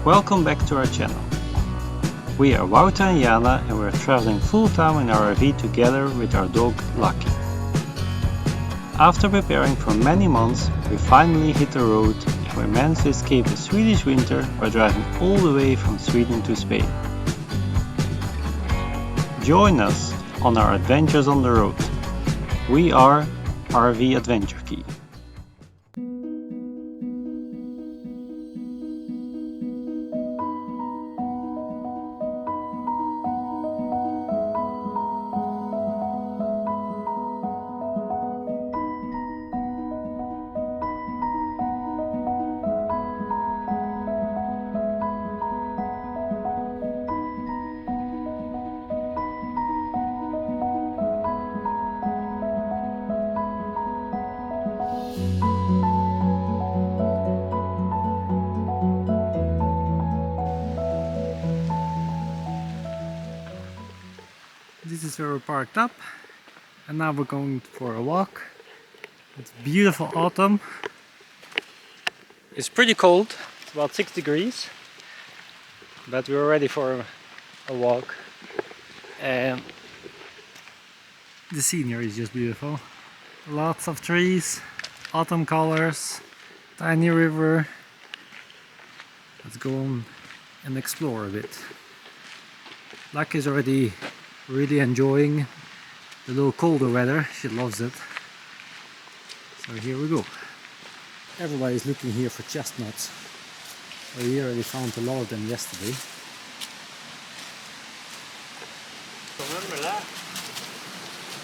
Welcome back to our channel. We are Wouter and Iana and we're traveling full time in our RV together with our dog Lucky. After preparing for many months, we finally hit the road and we managed to escape the Swedish winter by driving all the way from Sweden to Spain. Join us on our adventures on the road. We are RvAdventureKey. This is where we're parked up, and now we're going for a walk. It's beautiful autumn. It's pretty cold, it's about 6 degrees, but we're ready for a walk. And the scenery is just beautiful. Lots of trees, autumn colors, tiny river. Let's go on and explore a bit. Lucky is already really enjoying the little colder weather. She loves it. So here we go. Everybody's looking here for chestnuts. We already found a lot of them yesterday.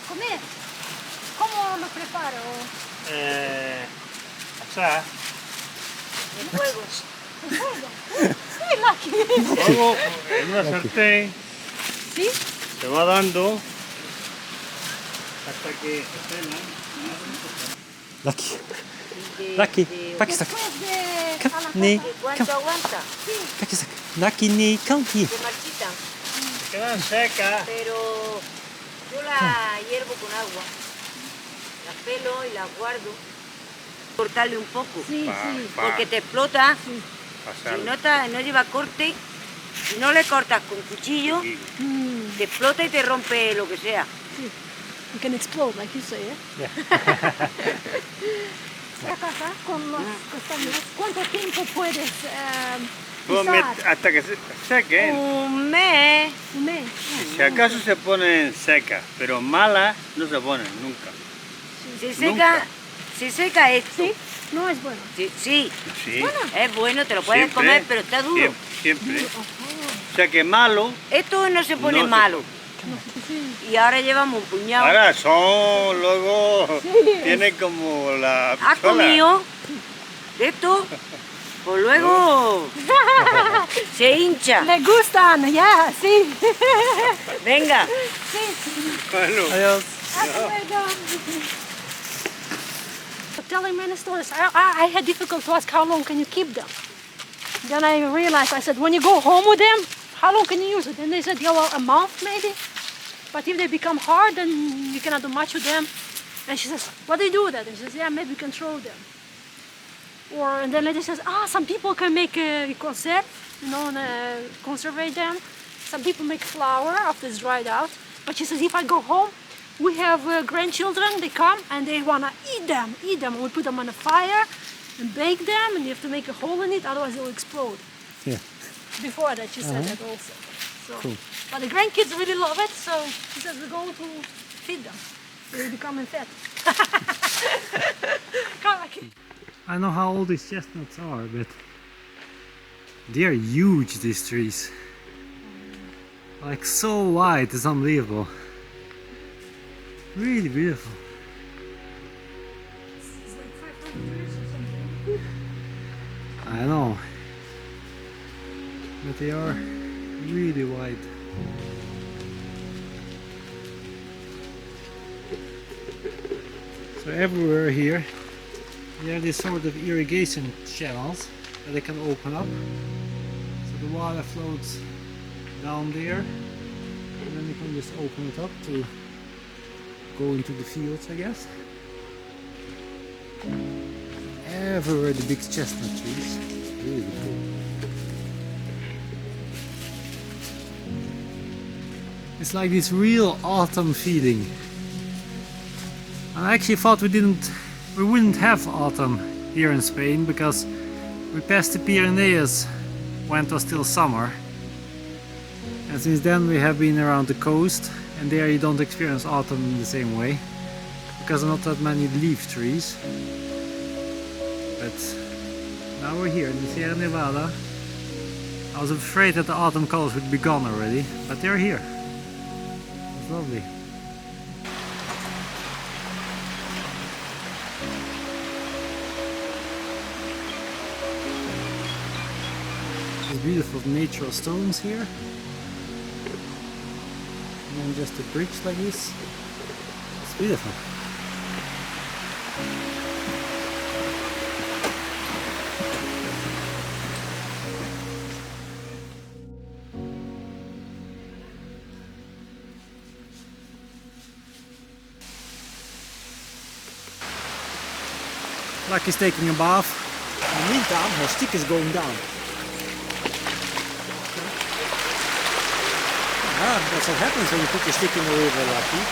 Comer? ¿Cómo lo preparo? Asar. En fuego. En fuego. Sí, Lucky. Luego en una sartén ¿Sí? se va dando hasta que estén. Lucky. Lucky. Pakistan. Después de... Come, a la nee. cosa. ¿Cuánto aguanta? Sí, Pakistan. Lucky, nee, come here. Se marchitan, Se quedan secas. pero yo la hiervo con agua. La pelo y la guardo. Cortarle un poco, sí, sí. porque te explota. Sí. Si no lleva corte, si no le cortas con cuchillo, te explota y te rompe lo que sea. Sí. You can explode, like you say, ¿eh? La casa con los castaños. ¿Cuánto tiempo puedes pisar? Hasta que se sequen. Un mes. Un mes. Si acaso se ponen secas, pero malas no se ponen nunca. Si seca esto. ¿Sí? No es bueno. Sí, Sí. es bueno, te lo puedes Siempre, comer, pero está duro. Siempre. O sea que malo. Esto no se pone No se malo. Sí. Y ahora llevamos un puñado. Ahora son, luego tienen como la ¿Has pistola. comido de esto? Pues luego se hincha. Le gustan, ya, sí. Venga. Bueno, Adiós. Hasta luego. Telling many stories. I had difficult to ask how long can you keep them. Then I realized, I said, when you go home with them, how long can you use it? And they said, yeah, well, a month maybe. But if they become hard, then you cannot do much with them. And she says, what do you do with that? And she says, yeah, maybe you can throw them. And then lady says, some people can make a conserve, conserve them. Some people make flour after it's dried out. But she says, if I go home, we have grandchildren, they come and they want to eat them. We put them on a fire and bake them, and you have to make a hole in it, otherwise it will explode. Yeah. Before that, she said that also. So, Cool. But the grandkids really love it, so she says we go to feed them. They're becoming fat. Come back. I know how old these chestnuts are, but they are huge, these trees. Like so wide, it's unbelievable. Really beautiful. It's like 500 years or something. I know. But they are really wide. So everywhere here, there are these sort of irrigation channels that they can open up. So the water floats down there, and then you can just open it up to go into the fields, I guess. Everywhere the big chestnut trees. Really cool. It's like this real autumn feeling. And I actually thought we wouldn't have autumn here in Spain because we passed the Pyrenees when it was still summer. And since then we have been around the coast, and there you don't experience autumn in the same way because there are not that many leaf trees. But now we're here in the Sierra Nevada. I was afraid that the autumn colors would be gone already, but they're here. It's lovely. These beautiful natural stones here. And then just a bridge like this. It's beautiful. Lucky's taking a bath. In the meantime, her stick is going down. Ah, that's what happens when you put your stick in the river, Lucky.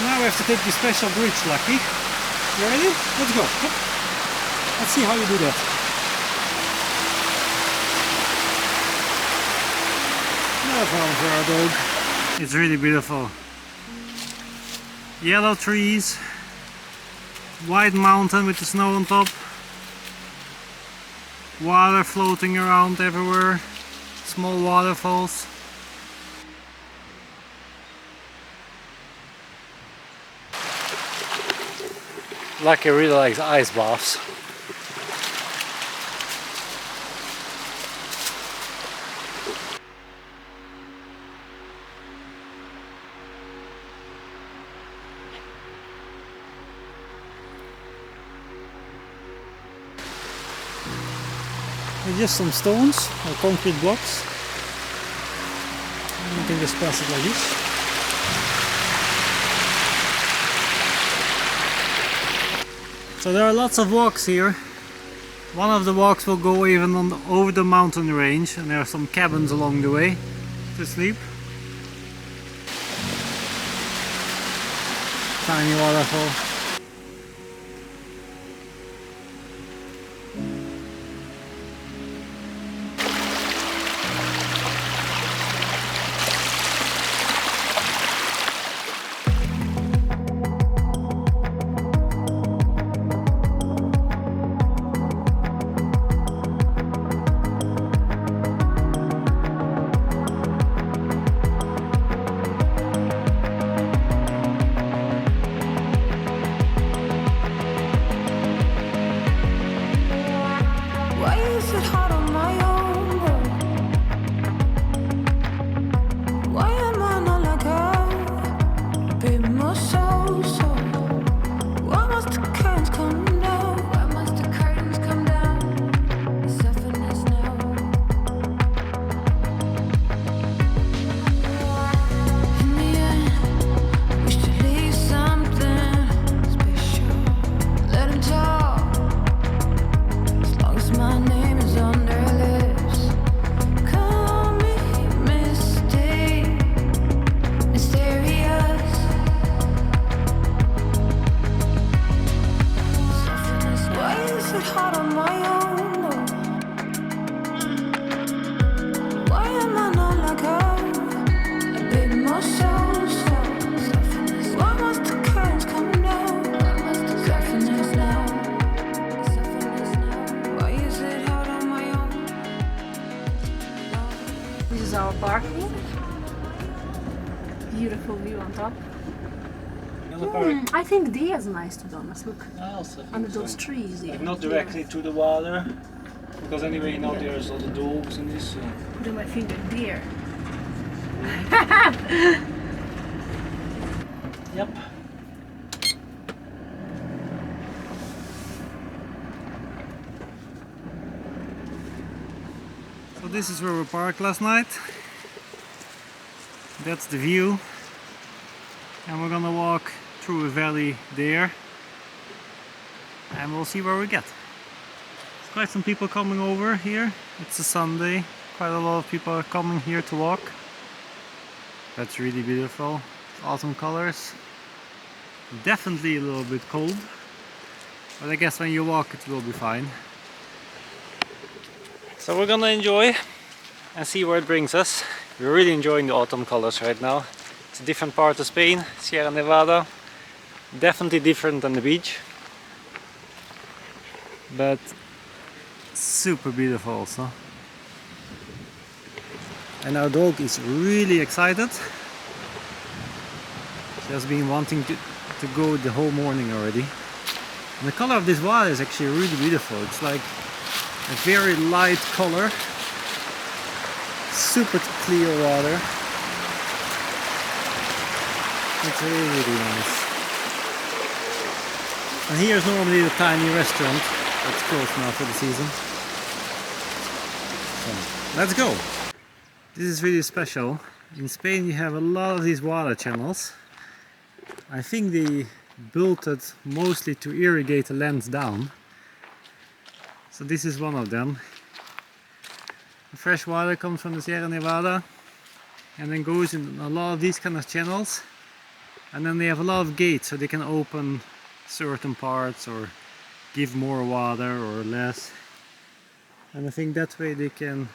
Now we have to take the special bridge, Lucky. You ready? Let's go. Let's see how you do that. No problem for our dog. It's really beautiful. Yellow trees, white mountain with the snow on top, water floating around everywhere, small waterfalls. Lucky really likes ice baths. Just some stones or concrete blocks. And you can just pass it like this. So there are lots of walks here. One of the walks will go even over the mountain range, and there are some cabins along the way to sleep. Tiny waterfall. Parking. Beautiful view on top. I think there is nice, to be honest. Look, I also think under so. those trees there. Like not directly to the water, because anyway, you know, there's all the dogs and this. Put my finger there. Yep. So this is where we parked last night. That's the view. And we're gonna walk through a valley there. and we'll see where we get. There's quite some people coming over here. It's a Sunday. Quite a lot of people are coming here to walk. That's really beautiful. Autumn colors. Definitely a little bit cold, but I guess when you walk it will be fine. So we're gonna enjoy and see where it brings us. We're really enjoying the autumn colors right now. It's a different part of Spain, Sierra Nevada. Definitely different than the beach, but super beautiful also. And our dog is really excited. She has been wanting to go the whole morning already. And the color of this water is actually really beautiful. It's like a very light color, super clear water. It's really, really nice. And here's normally the tiny restaurant that's closed now for the season. So, let's go! This is really special. In Spain you have a lot of these water channels. I think they built it mostly to irrigate the lands down. So this is one of them. The fresh water comes from the Sierra Nevada and then goes in a lot of these kind of channels, and then they have a lot of gates so they can open certain parts or give more water or less, and I think that way they can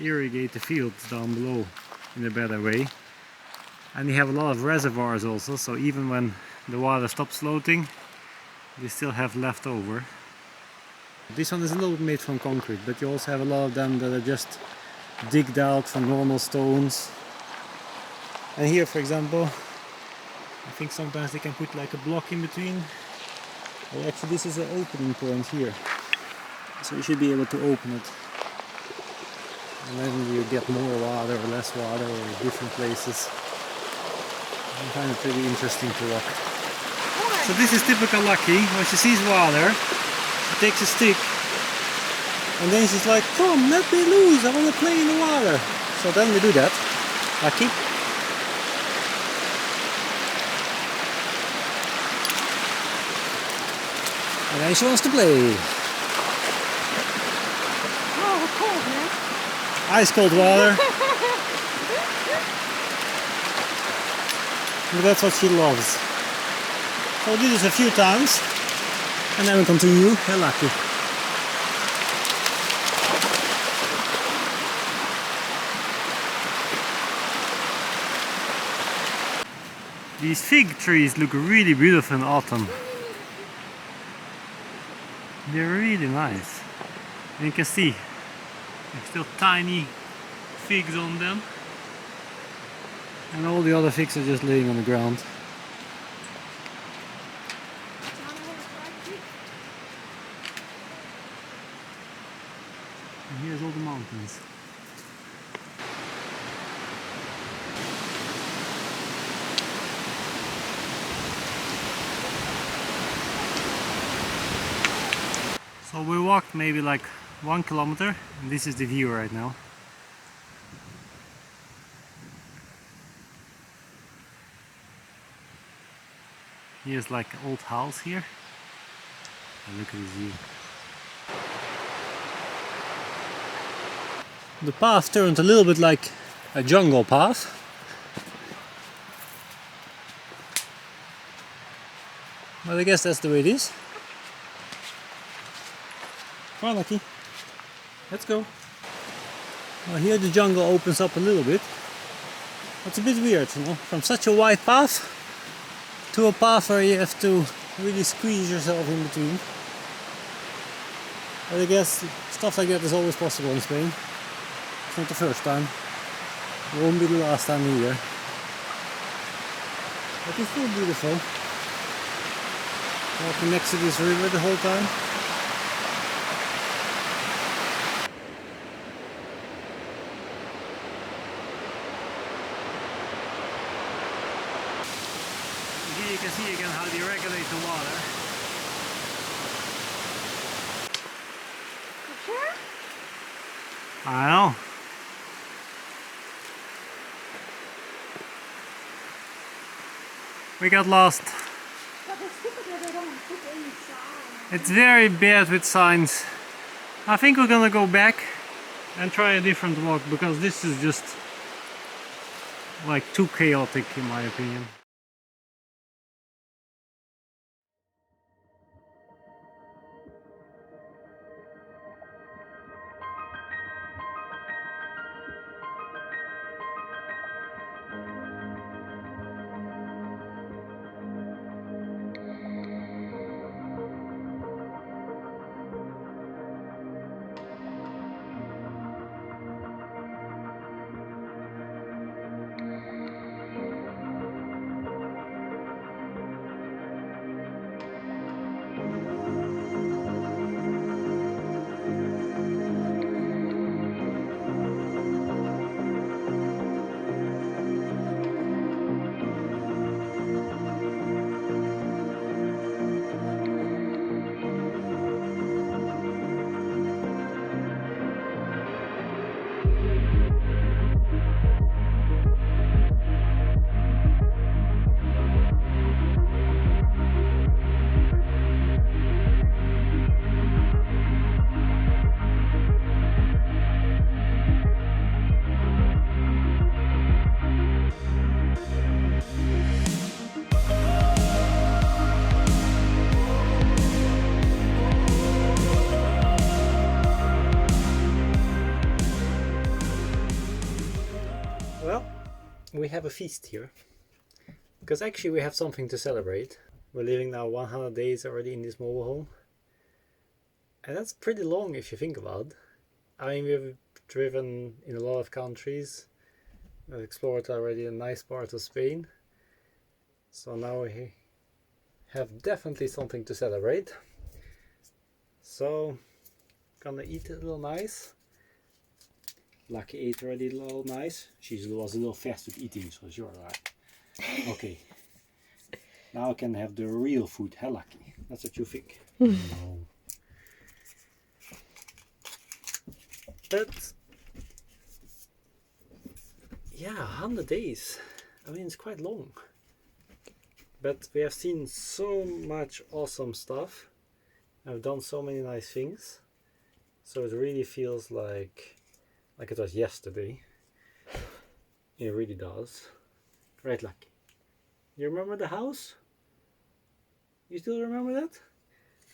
irrigate the fields down below in a better way. And they have a lot of reservoirs also, so even when the water stops floating they still have left over. This one is a little bit made from concrete, but you also have a lot of them that are just digged out from normal stones. And here, for example, I think sometimes they can put like a block in between. Well, actually this is an opening point here, so you should be able to open it. And then you get more water or less water or different places. I find it pretty interesting to walk. So this is typical Lucky. When she sees water, she takes a stick and then she's like, come, let me loose, I want to play in the water. So then we do that. Lucky. And then she wants to play. Oh, cold, man. Ice cold water. But that's what she loves. So we'll do this a few times and then we continue. Hey, Lucky. These fig trees look really beautiful in autumn. They're really nice. And you can see there's still tiny figs on them. And all the other figs are just laying on the ground. And here's all the mountains. So we walked maybe like 1 kilometer, and this is the view right now. Here's like an old house here. And look at this view. The path turned a little bit like a jungle path. But I guess that's the way it is. Come on, Lucky. Let's go. Well, here the jungle opens up a little bit. It's a bit weird, you know, from such a wide path to a path where you have to really squeeze yourself in between. But I guess stuff like that is always possible in Spain. It's not the first time. It won't be the last time either. But it's still beautiful. Walking next to this river the whole time. Here you can see again how they regulate the water. Sure? I know. We got lost. But it's stupid that they don't put inside. It's very bad with signs. I think we're gonna go back and try a different walk because this is just like too chaotic in my opinion. Well, we have a feast here, because actually we have something to celebrate. We're living now 100 days already in this mobile home, and that's pretty long if you think about it. I mean, we've driven in a lot of countries, we've explored already a nice part of Spain, so now we have definitely something to celebrate. So, gonna eat a little nice. Lucky ate already a little nice. She was a little fast with eating, so you're right. Okay. Now I can have the real food, huh, Lucky? That's what you think. No. But yeah, 100 days. I mean, it's quite long. But we have seen so much awesome stuff. I've done so many nice things. So it really feels like it was yesterday. It really does. Right, Lucky? You remember the house? You still remember that?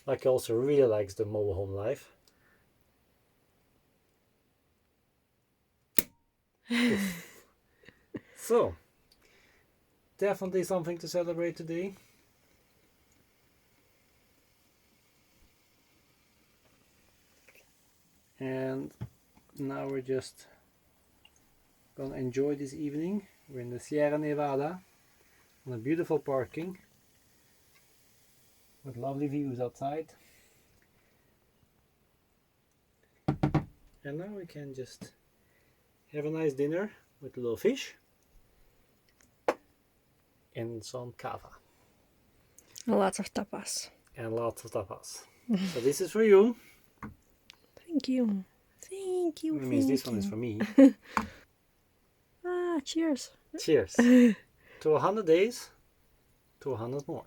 Lucky also really likes the mobile home life. So, definitely something to celebrate today. And now we're just gonna enjoy this evening. We're in the Sierra Nevada on a beautiful parking with lovely views outside. And now we can just have a nice dinner with a little fish and some cava. Lots of tapas. And lots of tapas. So this is for you. Thank you. Thank you. That means this one is for me. Cheers. Cheers. To 100 days, to 100 more.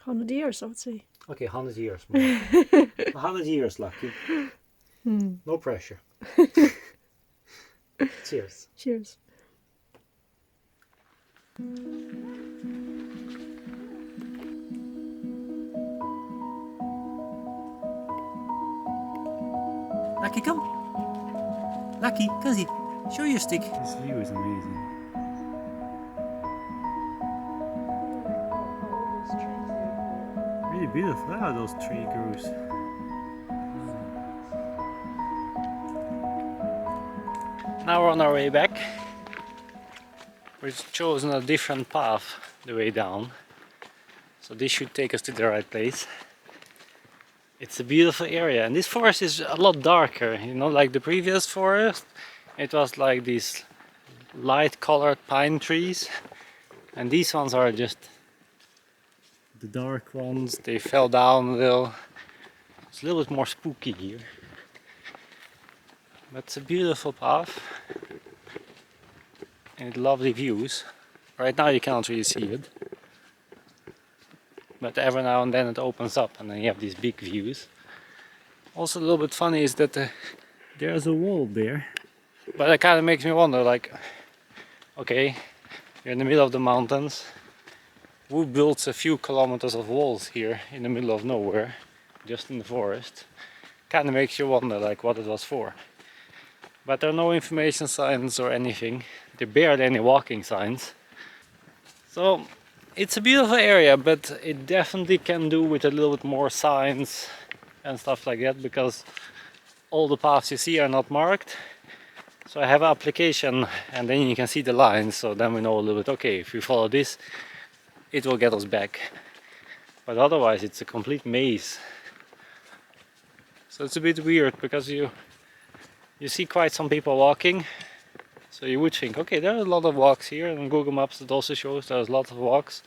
100 years, I would say. Okay, 100 years more. 100 years, Lucky. No pressure. Cheers. Cheers. Lucky, come. Lucky, come see. Show your stick. This view is amazing. Really beautiful. Look at those tree grooves. Now we're on our way back. We've chosen a different path the way down. So this should take us to the right place. It's a beautiful area, and this forest is a lot darker, you know, like the previous forest. It was like these light colored pine trees, and these ones are just the dark ones. They fell down a little. It's a little bit more spooky here, but it's a beautiful path and lovely views. Right now you cannot really see it, but every now and then it opens up and then you have these big views. Also a little bit funny is that there's a wall there, but it kind of makes me wonder, like, okay, you're in the middle of the mountains, who builds a few kilometers of walls here in the middle of nowhere, just in the forest? Kind of makes you wonder, like, what it was for. But there are no information signs or anything. There are barely any walking signs. So it's a beautiful area, but it definitely can do with a little bit more signs and stuff like that, because all the paths you see are not marked. So I have an application and then you can see the lines, so then we know a little bit, okay, if we follow this, it will get us back. But otherwise it's a complete maze. So it's a bit weird because you see quite some people walking. So you would think, okay, there are a lot of walks here, and on Google Maps it also shows there's lots of walks.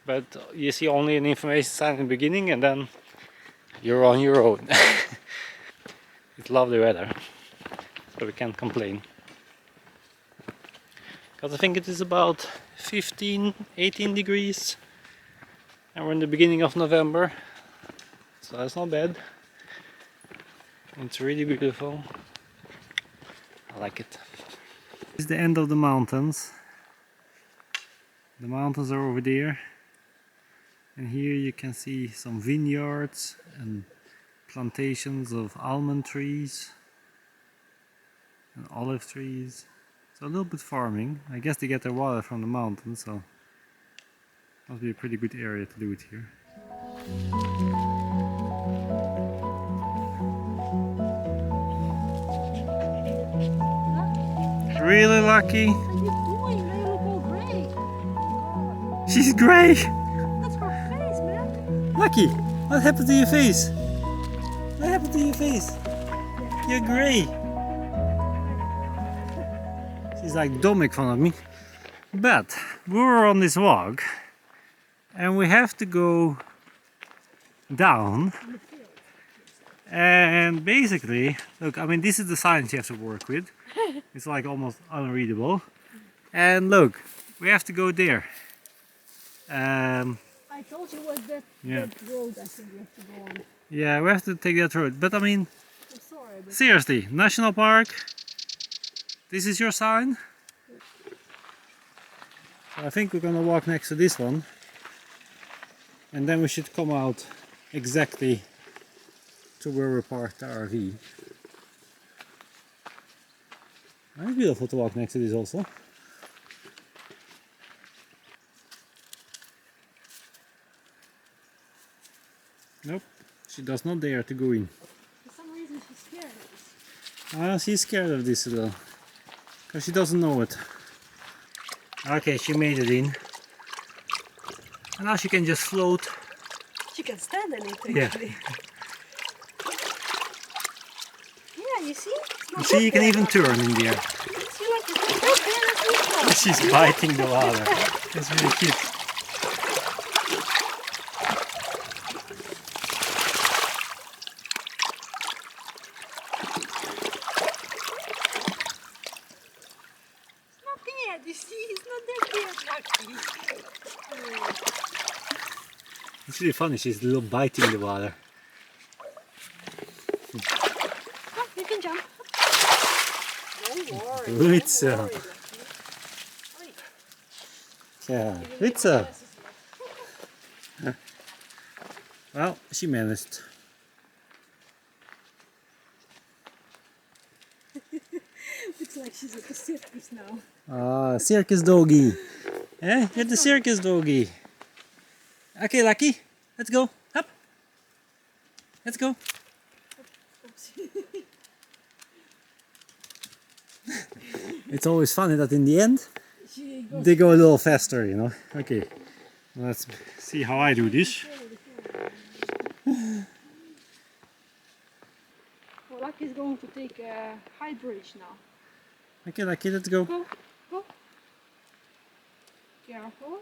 But you see only an information sign in the beginning and then you're on your own. It's lovely weather, so we can't complain. Because I think it is about 15-18 degrees and we're in the beginning of November, so that's not bad. It's really beautiful. I like it. This is the end of the mountains. The mountains are over there, and here you can see some vineyards and plantations of almond trees and olive trees. So a little bit farming. I guess they get their water from the mountains, so must be a pretty good area to do it here. Really lucky. What are you doing? Now you look all grey. Oh, She's grey. God. That's her face, man. Lucky, what happened to your face? What happened to your face? You're grey. She's like, don't make fun of me. But we were on this walk and we have to go down. And basically, look, I mean, this is the signs you have to work with. It's like almost unreadable. And look, we have to go there. I told you was that, Yeah. that road I think we have to go on. Yeah, we have to take that road. But I mean, I'm sorry, but seriously, national park. This is your sign. I think we're gonna walk next to this one. And then we should come out exactly to where we parked the RV. It's beautiful to walk next to this also. Nope, she does not dare to go in. for some reason she's scared of this. She's scared of this little, because she doesn't know it. Okay, she made it in. And now she can just float. She can stand in it Yeah. actually. Yeah, you see? It's not See, you can that even bad. turn in there. See, like, it's not that bad as we thought. She's biting the water. That's really cute. It's not bad, you see? It's not that bad, Lucky. It's really funny, she's a little biting the water. Oh, you can jump. Don't worry. Good so. Don't worry, Lucky. Yeah, good so. Well, she managed. Looks like she's at the circus now. Ah, circus doggy. Eh? You're the circus doggy. Okay, Lucky, let's go. Up. Let's go. It's always funny that in the end She goes they go a little faster, you know. Okay, let's see how I do this. well, Lucky's going to take a high bridge now. Okay, Lucky, let's go. Go, go. Careful.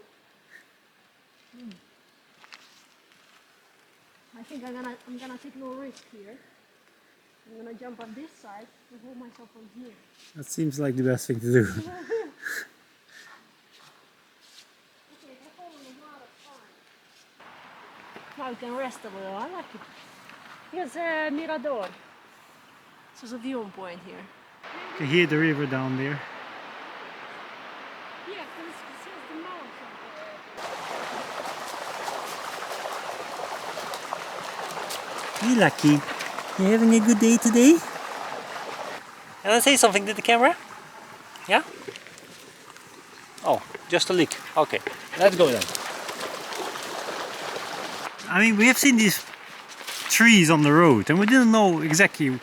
I think I'm gonna take no risk here. I'm gonna jump on this side and hold myself on here. That seems like the best thing to do. Okay, that's all in the water, fine. how you can rest over there. I like it. Here's a mirador. So there's a viewpoint here. You can hear the river down there. Yeah, because it says the mountain. Hey Lucky, you having a good day today? Can I say something to the camera? Yeah? Oh, just a leak. Okay, let's go then. I mean, we have seen these trees on the road and we didn't know exactly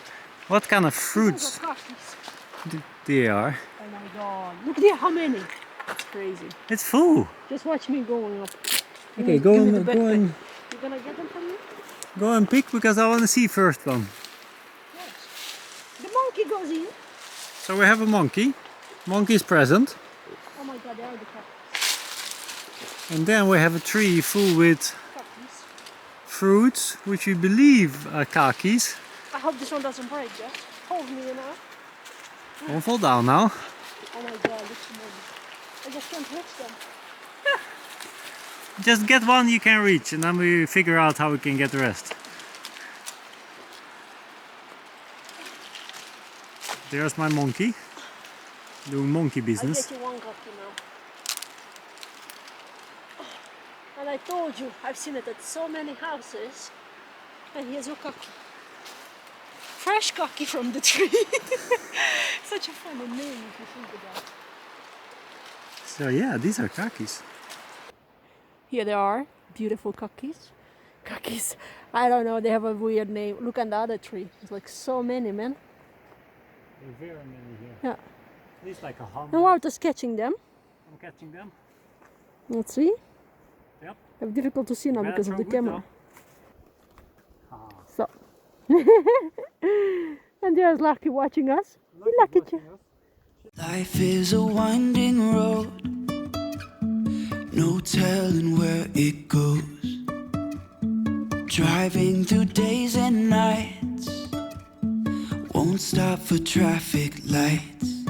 what kind of fruits they are. Oh my god, look there, how many? That's crazy. It's full. Just watch me going up. Okay, go Give me and the go backpack. and You gonna get them from me? go and pick because I want to see first one. Yes. The monkey goes in. So we have a monkey. Monkey is present. Oh my god, there are the cactus. And then we have a tree full with Cactus. fruits, which we believe are kakis. I hope this one doesn't break, yeah? Hold me, you know. Don't fall down now. Oh my god, look so many. I just can't reach them. Just get one you can reach and then we figure out how we can get the rest. There's my monkey. Doing monkey I'll business. get you one cookie now. And I told you, I've seen it at so many houses. And here's your cookie. Fresh cookie from the tree. Such a funny name if you think about it. So yeah, these are kakis. Here they are, beautiful cookies. Cookies, I don't know, they have a weird name. Look on the other tree, there's like so many, man. There are very many here. Yeah. At least like 100. And Wouter's catching them. I'm catching them. Let's see. Yep. It's difficult to see now Better because of throw the good camera. now. So. And there's Lucky watching us. We like it. Life is a winding road, no telling where it goes. Driving through days and nights, won't stop for traffic lights.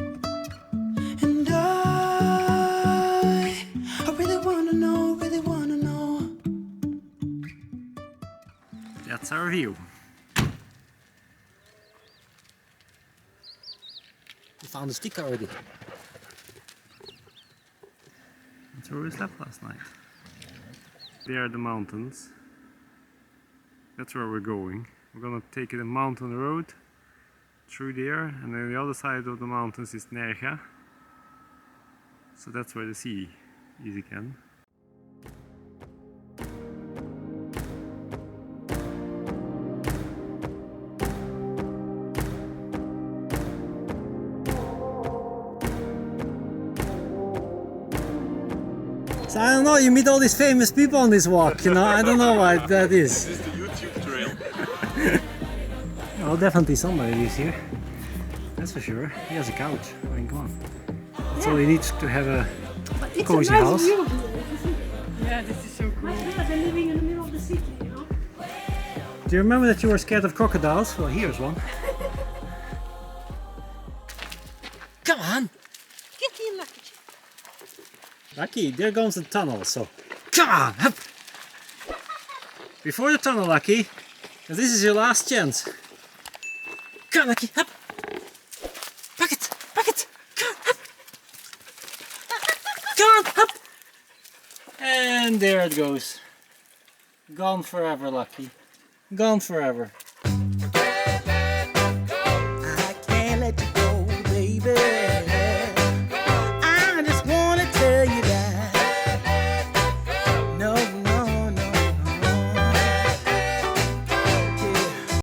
And I really wanna know, really wanna know. That's our view. We found a stick already. That's where we slept last night. There are the mountains. That's where we're going. We're gonna take a mountain road through there, and then the other side of the mountains is Nerja. So that's where the sea is again. So I don't know, you meet all these famous people on this walk, you know, I don't know what that is. This is the YouTube trail. Well, definitely somebody lives here. That's for sure. He has a couch. I mean, come on. That's all he needs to have a It's cozy a nice house. view here. Yeah, this is so cool. Much better than living in the middle of the city, you know. Do you remember that you were scared of crocodiles? Well, here's one. Come on! Get in, Lucky. Lucky, there goes the tunnel, so come on! Hup. Before the tunnel, Lucky, 'cause this is your last chance. Come on, Lucky, up! Pack it! Pack it! Come on, up! Come on, up! And there it goes. Gone forever, Lucky. Gone forever.